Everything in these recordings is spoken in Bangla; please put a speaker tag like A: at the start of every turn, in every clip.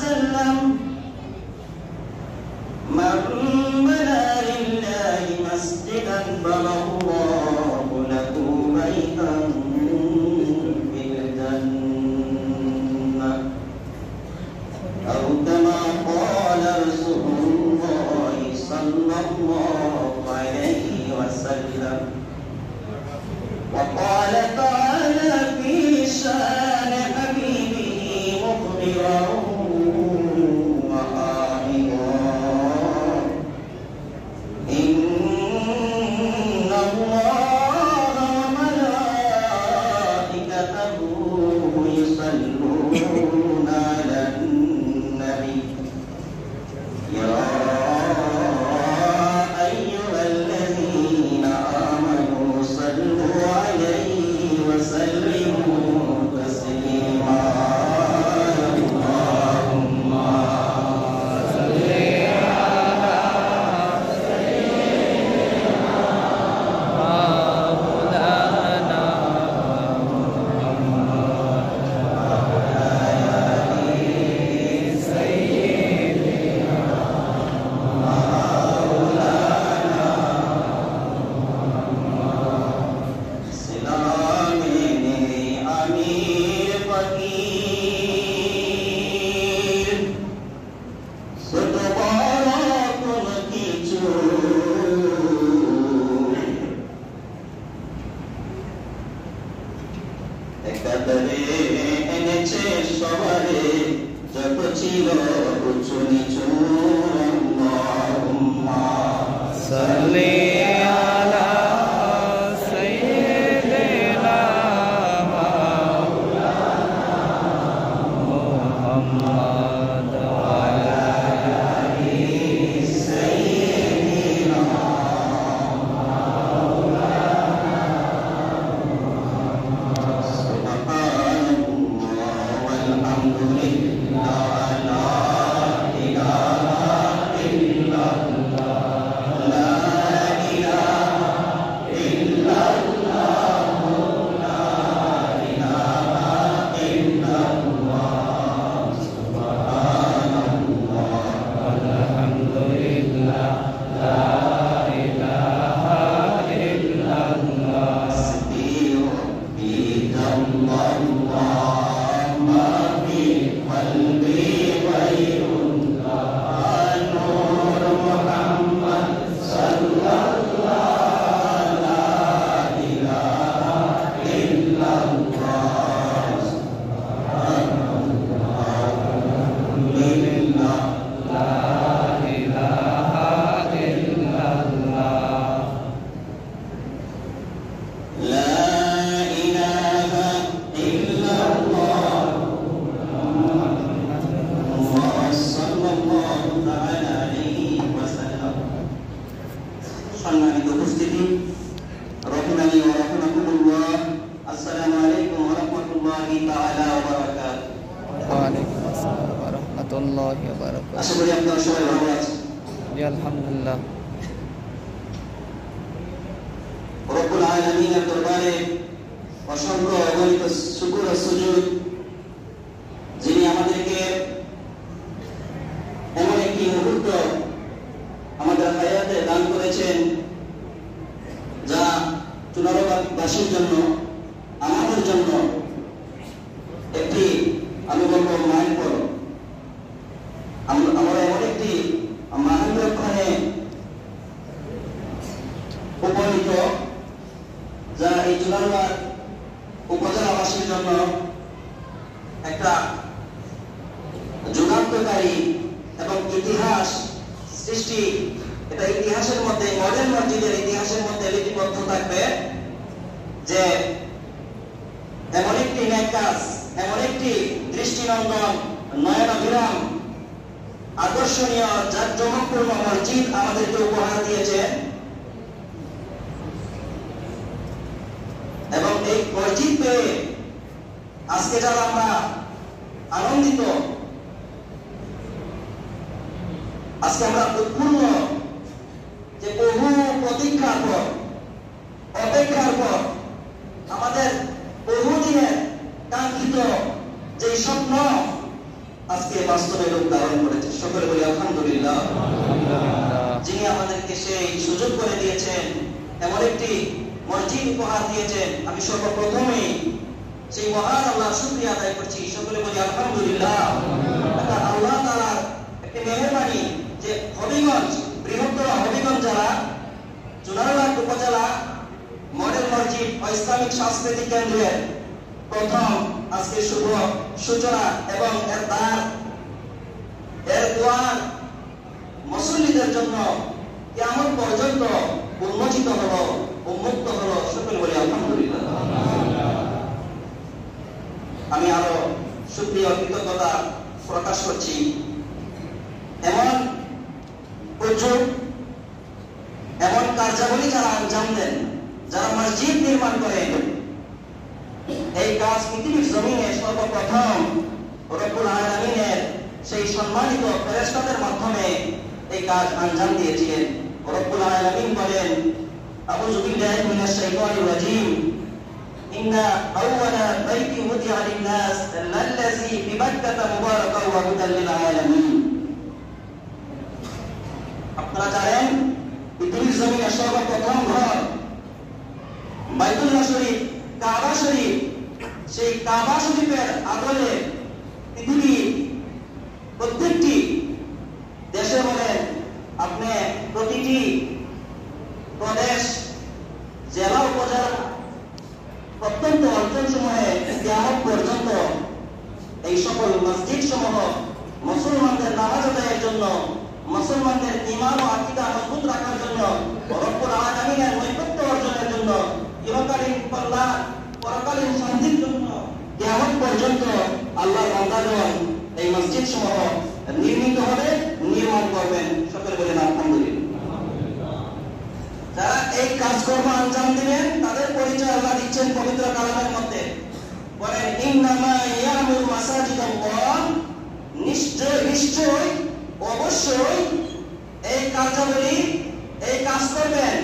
A: وسلم من بنى لله مسجدا بنى الله له بيتا في الجنة أو كما قال رسول الله صلى الله عليه وسلم. وقال تعالى في شان حبيبه مخبرا وآمرا إن الله وملائكته يصلون على النبي يا أيها الذين آمنوا صلوا عليه وسلموا تسليما. اللهم صل على سيدنا مولانا এনেছে সবারে যত ছিল উঁচু নিচু। আল্লাহুম্মা সাল্লি আলা সাইয়্যিদিনা মাওলানা মুহাম্মদ ওয়া আলা আলি সাইয়্যিদিনা সম্মানিত উপস্থিতি, রহিমানি ওয়া রাহমাতুল্লাহ, আসসালামু আলাইকুম ওয়া রাহমাতুল্লাহি তাআলা ওয়া বারাকাতুহু।
B: ওয়া আলাইকুম আসসালাম ওয়া রাহমাতুল্লাহি ওয়া বারাকাতুহু।
A: আশা করি আপনারা সবাই ভালো আছেন।
B: জি আলহামদুলিল্লাহ।
A: রব্বুল আলামিনের দরবারে অসংখ্য অগণিত শুকর ও সুজুদ, যিনি আমাদেরকে এমন একটি মুহূর্ত আমাদের হায়াতে দান করেছেন যা চুনারবাসীর জন্য, আমাদের জন্য একটি, আমি বলবো, মাইল ফলক। আমরা এমন একটি মহান লক্ষ্যে উপনীত যা এই চুনারবাগ উপজেলাবাসীর জন্য একটা যুগান্তকারী এবং ইতিহাস সৃষ্টি। এটা ইতিহাসের মধ্যে, মডেল মসজিদের ইতিহাসের মধ্যে লিপিবদ্ধ থাকবে যে এমন একটি ন্যায় কাজ, এমন একটি দৃষ্টিনন্দন, নয়নাভিরাম, আকর্ষণীয়, জাঁকজমকপূর্ণ মসজিদ আমাদেরকে উপহার দিয়েছে। এবং এই মসজিদ পেয়ে আজকে যারা আমরা আনন্দিত, আজকে আমরা উৎফুল্ল যে বহু প্রতীক্ষার পর, অপেক্ষার পর আমাদের বহুদিনের কাঙ্ক্ষিত যে স্বপ্ন, আজকে বাস্তবে রূপ ধারণ করেছে। সকলে বলি আলহামদুলিল্লাহ। যিনি আমাদেরকে সেই সুযোগ করে দিয়েছেন, এমন একটি মসজিদ উপহার দিয়েছেন, আমি সর্বপ্রথমেই সেই মহান আল্লাহর শুকরিয়া আদায় করছি। সকলে বলি আলহামদুলিল্লাহ। এটা আল্লাহ তাআলার একটি মেহেরবানি যে হবিগঞ্জ, বৃহত্তর হবিগঞ্জ জেলা, চুনারুঘাট উপজেলা মডেল মসজিদ ও ইসলামিক সাংস্কৃতিক কেন্দ্রের প্রথম আজকে শুভ সূচনা এবং এর দুয়ার মুসল্লিদের জন্য কিয়ামত পর্যন্ত উন্মোচিত হলো, উন্মুক্ত হলো। সকলে বলি আলহামদুলিল্লাহ। আমি আরো শুকরিয়া ও কৃতজ্ঞতা প্রকাশ করছি এমন উদ্যোগ, এমন কার্যাবলী যারা আঞ্জাম দেন, যারা মসজিদ নির্মাণ করেন। এই কাজ পৃথিবীর জমিনে সর্বপ্রথম রব্বুল আলামিনের সেই সম্মানিত ফেরেশতাদের মাধ্যমে এই কাজ আঞ্জাম দিয়েছিলেন। রব্বুল আলামিন বলেন, আউযু বিল্লাহি মিনাশ শাইতানির রাজীম, ইন্না আউওয়ালা বাইতি উদিআ লিন-নাস লাল্লাযী বিবাক্কাতা মুবারাকান ওয়া হুদাল লিল আলামিন। আপনারা জানেন পৃথিবীর জমিনে সর্বপ্রথম ঘর বাইতুল্লাহ শরীফ, কাবা শরীফ। সেই কাবা শরীফের আদলে পৃথিবীর প্রত্যেকটি দেশে বলেন, আপনি প্রতিটি প্রদেশ, জেলা, উপজেলা, প্রত্যন্ত অঞ্চল সমূহে কিয়ামত পর্যন্ত এই সকল মসজিদ সমূহ মুসলমানদের নামাজ আদায়ের জন্য, মুসলমানদের ঈমান ও আকীদা মজবুত রাখার জন্য, রব্বুল আলামিনের নৈকট্য অর্জনের জন্য, ইহকালীন কল্যাণ, পরকালীন শান্তির জন্য কিয়ামত পর্যন্ত আল্লাহর বান্দাগণ এই মসজিদ সমূহ নির্মিত হবে, নির্মাণ করবেন। সকলে বলেন আলহামদুলিল্লাহ। যারা এই কাজকর্ম আঞ্জাম দিবেন তাদের পরিচয় আল্লাহ দিচ্ছেন পবিত্র কালামের মধ্যে। বলেন, ইন্নামা ইয়ামুরু মাসাজিদাল্লাহ, নিশ্চয় অবশ্যই এই কার্যাবলী, এই কাজ করবেন,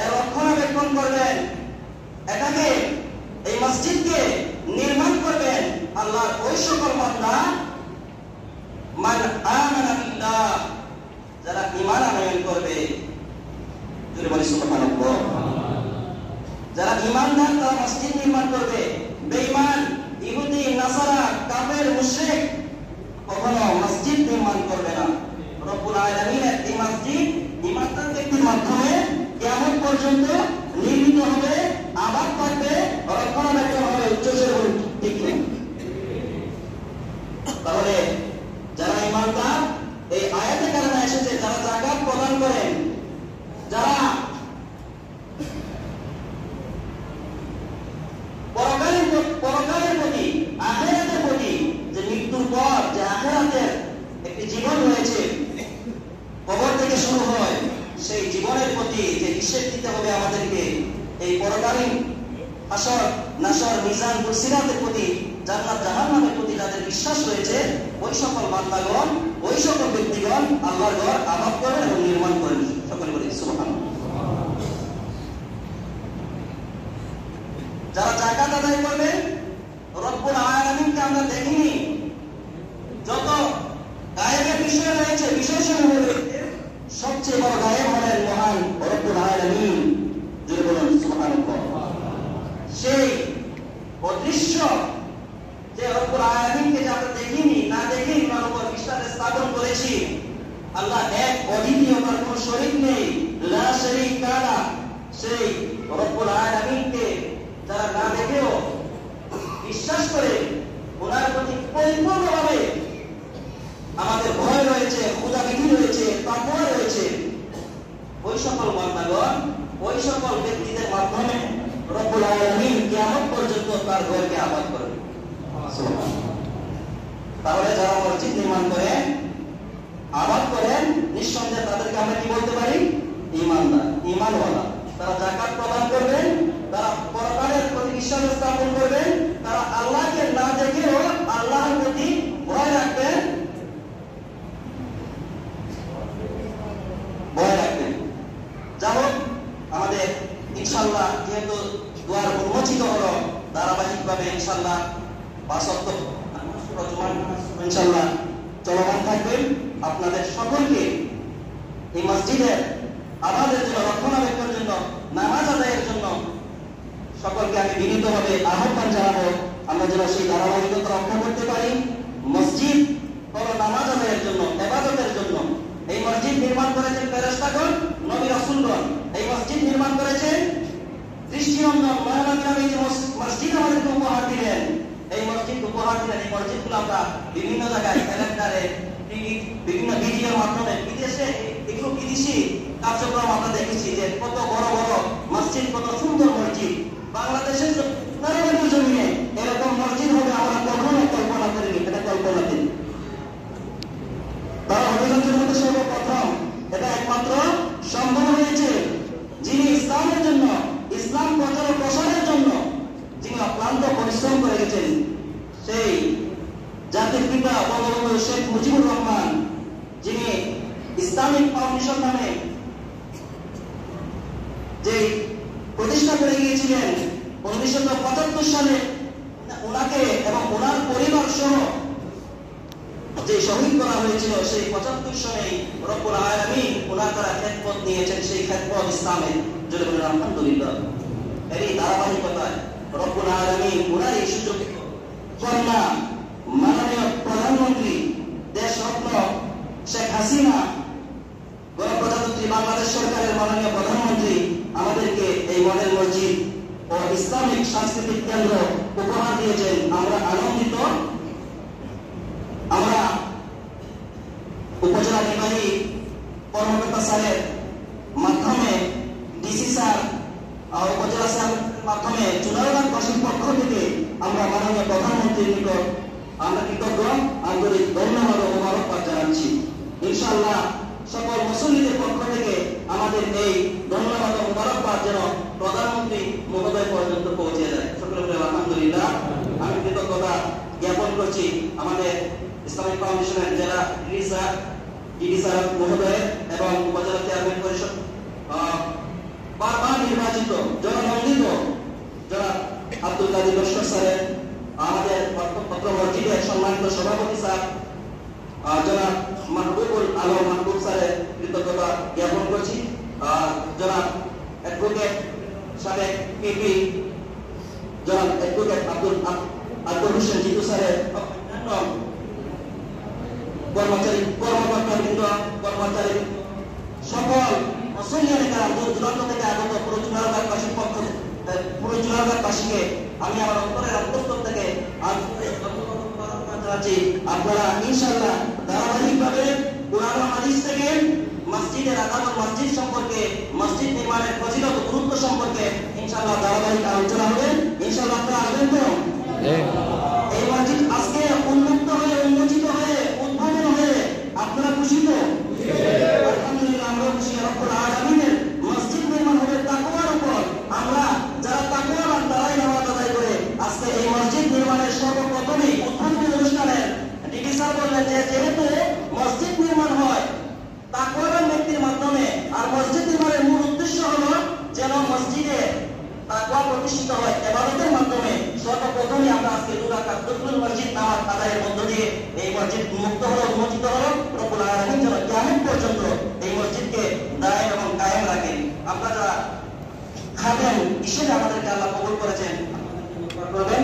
A: এর রক্ষণাবেক্ষণ করবেন, এটাকে, এই মসজিদকে নির্মাণ করবেন আল্লাহর ওই সকল বান্দা মান আমানা বিল্লাহ, যারা ঈমান আনয়ন করবে। জোরে বলি সুবহানাল্লাহ। যারা ঈমানদার তারা মসজিদ নির্মাণ করবে। বেঈমান, ইহুদি, নাসারা, কাফের, মুশরিক কখনো মসজিদ নির্মাণ করবে না। রব্বুল আলামিনের এই মসজিদ ঈমানদার ব্যক্তির মাধ্যমে কিয়ামত পর্যন্ত নির্মিত হবে, আবাদ থাকবে, রক্ষণাবেক্ষণ হবে। উচ্চস্বরে বলুন ঠিক না? তাহলে যারা ঈমানদার, এই আয়াতে কারণে এসেছে যারা যাকাত প্রদান করেন, যারা পরকালের প্রতি, আখিরাতের প্রতি, যে মৃত্যুর পর যে আখিরাতের একটি জীবন রয়েছে, কবর থেকে শুরু হয়, সেই জীবনের প্রতি যে হিসেব দিতে হবে আমাদেরকে, এই পরকালীন হাসর, নাসর, মিজান, সিরাতের প্রতি, জান্নাত জাহান্নামের প্রতি যাদের বিশ্বাস রয়েছে, ওই সকল বান্দাগণ, ওই সকল ব্যক্তিগণ আল্লাহর ঘর আবাদ করেন এবং নির্মাণ করেন। সকলে বলি সুবহানাল্লাহ। যারা যাকাত আদায় করবেন, রব্বুল আলামিনকে আমরা দেখিনি, যত গায়েবের বিষয় রয়েছে, বিষয়সমূহ রয়েছে, সবচেয়ে বড় গায়েব হলেন মহান রব্বুল আলামিন। জোরে বলুন সুবহানাল্লাহ। সেই অদৃশ্য যে রব্বুল আলামিনকে যে আমরা দেখিনি, না দেখেই তার উপর বিশ্বাস স্থাপন করেছি। আল্লাহ এক, অদ্বিতীয়, তার কোনো শরীক নেই, লা শারীকা লাহ। সেই রব্বুল আলামিনকে যারা না দেখেও বিশ্বাস করে, ওনার প্রতি পরিপূর্ণভাবে আমাদের ভয় রয়েছে, খোদাবিধি রয়েছে, তাকওয়া রয়েছে, ওই সকল বান্দাগণ, ওই সকল ব্যক্তিদের মাধ্যমে রব্বুল আলামিন কিয়ামত পর্যন্ত তার ঘরকে আবাদ করবেন। তাহলে যারা মসজিদ নির্মাণ করেন, আবাদ করেন, নিঃসন্দেহে তাদেরকে আমরা কি বলতে পারি? ঈমানদার, ঈমানওয়ালা। তারা যাকাত প্রদান করবেন, তারা পরকালের প্রতি বিশ্বাস স্থাপন করবেন, তারা আল্লাহকে না দেখেও আল্লাহর প্রতি ভয় রাখবেন, যাই হোক, আমাদের ইনশাআল্লাহ যেহেতু দুয়ার উন্মোচিত হলো, ধারাবাহিকভাবে ইনশাআল্লাহ ৫ ওয়াক্ত ইনশাআল্লাহ চলমান থাকবে। আপনাদের সকলকে এই মসজিদের আমাদের জন্য রক্ষণাবেক্ষণের জন্য, নামাজ আদায়ের জন্য সকলকে আমি বিনীতভাবে আহ্বান জানাবো, আমরা যেন সেই ধারাবাহিকতা রক্ষা করতে পারি। মসজিদ হলো নামাজ আদায়ের জন্য, ইবাদতের জন্য। এই মসজিদ নির্মাণ করেছেন ফেরেশতাগণ, নবী রাসূলগণ। এই মসজিদ নির্মাণ করেছেন দৃষ্টিনন্দন মহানবী যে মসজিদ আমাদেরকে উপহার দিলেন, এই মসজিদ উপহার দিলেন। এই মসজিদগুলো আমরা বিভিন্ন জায়গায় ক্যালেন্ডারে, বিভিন্ন ভিডিওর মাধ্যমে বিদেশে এগুলো বিদেশি কার্যক্রম আমরা দেখেছি যে কত বড় বড় মসজিদ, কত সুন্দর মসজিদ। বাংলাদেশের জমিনে এরকম মসজিদ হবে আমরা কখনো কল্পনা করিনি, এটা কল্পনাতীত। তারা হবিগঞ্জের মধ্যে সর্বপ্রথম এটা একমাত্র সম্ভব হয়েছে যিনি ইসলামের জন্য, ইসলাম প্রচার প্রসারের জন্য যিনি অক্লান্ত পরিশ্রম করে গেছেন, সেই জাতির পিতা বঙ্গবন্ধু শেখ মুজিবুর রহমান, যিনি ইসলামিক ফাউন্ডেশন নামে যে প্রতিষ্ঠা করে গিয়েছিলেন 1975 সালে। ওনাকে এবং ওনার পরিবার সহ যে শহীদ করা হয়েছিল সেই 75 সনে রব্বুল আলামিন ওনার দ্বারা খেদমত নিয়েছেন। সেই খেদমত ইসলামের জন্য বলেন আলহামদুলিল্লাহ। এরই ধারাবাহিকতায় রব্বুল আলামিন ওনার এই সুযোগ কন্যা মাননীয় প্রধানমন্ত্রী দেশরত্ন শেখ হাসিনা, গণপ্রজাতন্ত্রী বাংলাদেশ সরকারের মাননীয় প্রধানমন্ত্রী আমাদেরকে এই মডেল মসজিদ ও ইসলামিক সাংস্কৃতিক কেন্দ্র উপহার দিয়েছেন। আমরা আনন্দিত। আমরা উপজেলা নির্বাহী কর্মকর্তা স্যারের মাধ্যমে, ডিসি স্যার, উপজেলা স্যারের মাধ্যমে চুনারুঘাটবাসীর পক্ষ থেকে আমরা মাননীয় প্রধানমন্ত্রীর নিকট আমরা কৃতজ্ঞ, আন্তরিক ধন্যবাদ ও মোবারকবাদ জানাচ্ছি। ইনশাআল্লাহ সকল মুসল্লিদের পক্ষ থেকে আমাদের এই ধন্যবাদ ও মোবারকবাদ যেন প্রধানমন্ত্রী মহোদয় পর্যন্ত পৌঁছে যায়। সকলে বলে আলহামদুলিল্লাহ। আমি কৃতজ্ঞতা জ্ঞাপন করছি আমাদের ইসলামিক ফাউন্ডেশনের জেলা ডিডি স্যার মহোদয় এবং উপজেলা চেয়ারম্যান পরিষদ বারবার নির্বাচিত জননন্দিত যারা আব্দুল কাদির লস্কর স্যারের, আমাদের পত্র মসজিদের সম্মানিত সভাপতি স্যার জনাব মাহবুবুল আলম মাহবুব স্যারের কৃতজ্ঞতা জ্ঞাপন করছি। জনাব অ্যাডভোকেট সাবেক পিপি জনাব অ্যাডভোকেট আব্দুল হোসেন জিতু স্যারের অন্যান্য কর্মকর্তাবৃন্দ, কর্মচারী সকল মুসলিয়ানে কারাম দূর দূরান্ত থেকে আগত পুরো চুনারুঘাটবাসীর পক্ষ পুরো চুনারুঘাটবাসীকে আমি আমার অন্তরের অন্তঃস্থল থেকে জানাচ্ছি। আপনারা ইনশাআল্লাহ ধারাবাহিকভাবে কুরআন ও হাদিস থেকে মসজিদের আদালত, মসজিদ সম্পর্কে, মসজিদ নির্মাণের ফজিলত গুরুত্ব সম্পর্কে ইনশাআল্লাহ ধারাবাহিক আলোচনা হবে। ইনশাআল্লাহ আপনারা আসবেন তো? এই মসজিদ আজকে উন্মুক্ত হয়ে, উন্মোচিত হয়ে, উদ্বোধন হয়ে আপনারা খুশি তো? আলহামদুলিল্লাহ, আমরা খুশি। রব্বুল আলামিনের মসজিদ নির্মাণ হবে তাকওয়ার উপর। আমরা যারা তাকওয়াবান তারাই নামাজ আদায় করে আজকে এই মসজিদ নির্মাণের সর্বপ্রথমেই উদ্বোধনী অনুষ্ঠানের ডিডি স্যার বললেন যে যেহেতু মসজিদ নির্মাণ হয় তাকওয়াবান ব্যক্তির মাধ্যমে, আর মসজিদ নির্মাণের মূল উদ্দেশ্য হলো যেন মসজিদে তাকওয়া প্রতিষ্ঠিত হয় ইবাদতের মাধ্যমে, সর্বপ্রথমে আমরা আজকে দুরাকাতুল মসজিদ নামাজ আদায়ের মধ্য দিয়ে এই মসজিদ মুক্ত হলো, উন্মোচিত হলো। রব্বুল আলামিন যেন কিয়ামত পর্যন্ত এই মসজিদকে দায়েম এবং কায়েম রাখেন। আপনারা খাদেম হিসেবে আমাদেরকে আল্লাহ কবুল করেছেন, করবেন।